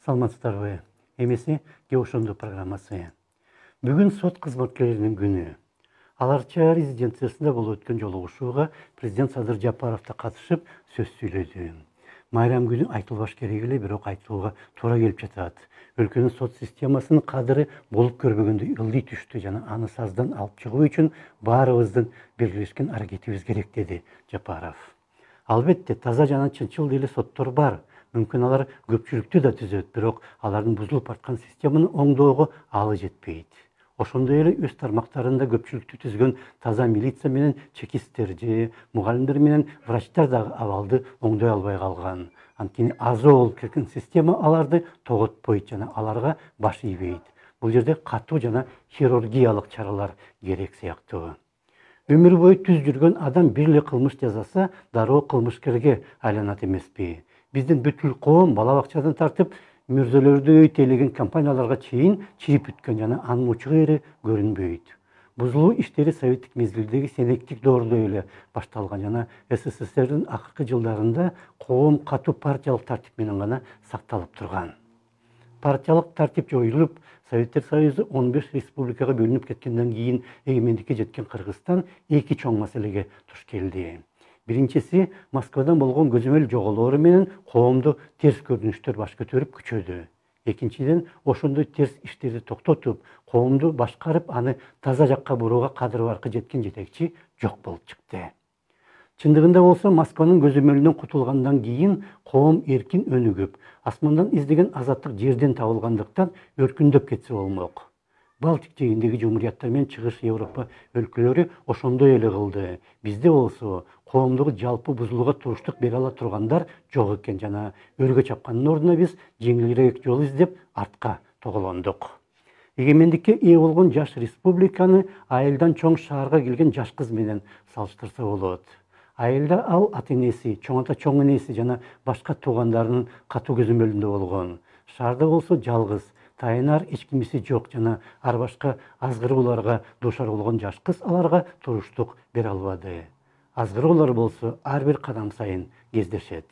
Саламатсыздарбы? Эмеси Ошондо программасы. Бүгүн сот кызматкерлеринин күнү. Аларча резиденциясында болуп өткөн жолугушууга президент Садыр Жапаров да катышып сөз сүйлөдү. Майрам күнү айтылбаш керек эле, бирок айтууга туура келип жатат. Өлкөнүн сот системасынын кадыры болуп көрбөгөндө ылдый түштү жана аны саздан алып чыгуу үчүн баарыбыздын биргелешкен аракетибиз керек, деди Жапаров. Албетте, таза жана чынчыл деле соттор бар. Мүмкүн алар көпчүлүктү да түзөт, бирок алардын бузулуп бараткан системаны оңдоого алы жетпейт. Ошондой эле өз тармактарында көпчүлүктү түзгөн таза милиция менен чекисттер же мугалимдер менен врачтар дагы абалды оңдой албай калган. Анткени азы болуп кеткен система аларды тоготпойт жана аларга баш ийбейт. Бул жерде катуу жана хирургиялык чаралар керек сыяктуу. Өмүр бою түз жүргөн адам бир эле кылмыш жасаса, дароо кылмышкерге айланат эмеспи? Биздин бүткүл коом бала бакчадан тартып, мүрзөлөрдү тейлеген компанияларга чейин чирип бүткөн жана анын учугу көрүнбөйт. Бузулуу иштери советтик мезгилдеги сенектик доордо эле башталган жана СССРдин акыркы жылдарында коом катуу партиялык тартип менен гана сакталып турган. Партиялык тартип жоюлуп, Советтер Союзу 15 республикага бөлүнүп кеткенден кийин эгемендикке жеткен Кыргызстан эки чоң маселеге туш келди. Биринчиси, Москвадан болгон көзөмөл жоголоору менен коомду терс көрүнүштөр баш көтөрүп күчөдү. Экинчиден, ошондой терс иштерди токтотуп, коомду башкарып, аны таза жакка бурууга кадыры баркы жеткен жетекчи жок болуп чыкты. Чындыгында болсо, Москванын көзөмөлүнөн кутулгандан кийин коом эркин өнүгүп, асмандан издеген азаттык жерден табылгандыктан өркүндөп кетсе болмок. Балтик жээгиндеги жумурияттар менен Чыгыш Европа өлкөлөрү ошондой эле кылды. Бизде болсо коомдугу жалпы бузулууга туруштук бере ала тургандар жок экен жана өргө чапкандын ордуна биз жеңилирээк жол издеп артка тоголондук. Эгемендикке ээ болгон жаш республиканы айылдан чоң шаарга келген жаш кыз менен салыштырса болот. Айылда ал ата энеси, чоң ата чоң энеси жана башка туугандарынын катуу көзөмөлүндө болгон. Шаарда болсо жалгыз, тайынар эч кимиси жок жана ар башка азгырууларга дуушар болгон жаш кыз аларга туруштук бере албады. Азгыруулар болсо ар бир кадам сайын кездешет.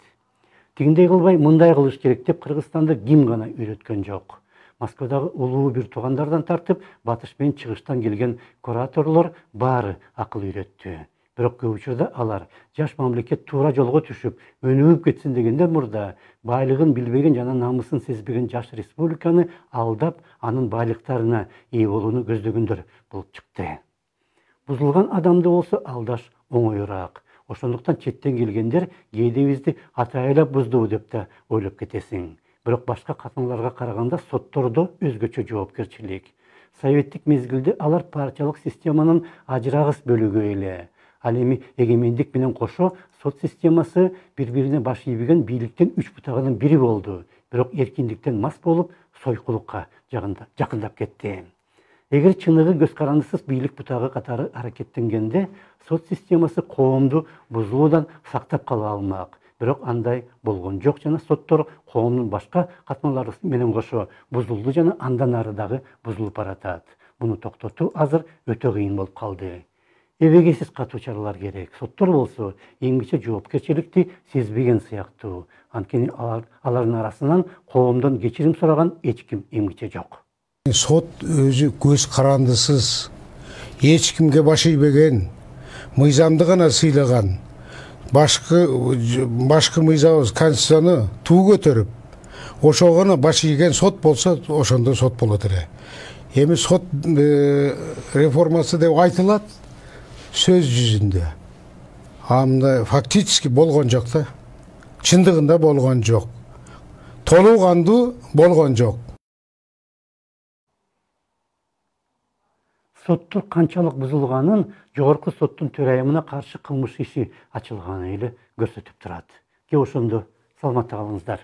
Тигиндей кылбай мындай кылыш керек деп Кыргызстанды ким гана үйрөткөн жок. Москвадагы улуу бир туугандардан тартып, батыш менен чыгыштан келген кураторлор баары акыл үйрөттү. Бирок көп учурда алар жаш мамлекет туура жолго түшүп, өнүгүп кетсин дегенден мурда байлыгын билбеген жана намысын сезбеген жаш республиканы алдап, анын байлыктарына ээ болууну көздөгөндөр болуп чыкты. Бузулган адамды болсо алдаш оңоюраак. Ошондуктан четтен келгендер кээде бизди атайылап буздуу деп да ойлоп кетесиң. Бирок башка катмаларга караганда соттордо өзгөчө жоопкерчилик. Советтик мезгилде алар партиялык системанын ажырагыс бөлүгү эле. Ал эми эгемендик менен кошо сот системасы бири-бирине баш ийбеген бийликтин үч бутагынын бири болду. Бирок эркиндиктен мас болуп, сойкулукка жакындап кетти. Эгер чыныгы көз карандысыз бийлик бутагы катары аракеттенгенде, сот системасы коомду бузулуудан сактап кала алмак. Бирок андай болгон жок жана соттор коомдун башка катмалары менен кошо бузулду жана андан ары дагы бузулуп баратат. Буну токтотуу азыр өтө кыйын болуп калды. Эбегейсиз катуу чаралар керек. Соттор болсо эмгиче жоопкерчиликти сезбеген сыяктуу. Анткени алардын арасынан коомдон кечирим сураган эч ким эмгиче жок. Сот өзү көз карандысыз, эч кимге баш ийбеген, мыйзамды гана сыйлаган. Башкы мыйзабыз конституцияны туу көтөрүп, ошого гана баш ийген сот болсо, ошондо сот болот эле. Эми сот реформасы деп айтылат сөз жүзүндө. Анда фактически болгон жок да. Чындыгында болгон жок. Толук кандуу болгон жок. Соттор канчалык бузулганын жогорку соттун төрайымына каршы кылмыш иши ачылганы эле көрсөтүп турат. Ошондо саламатта калыңыздар.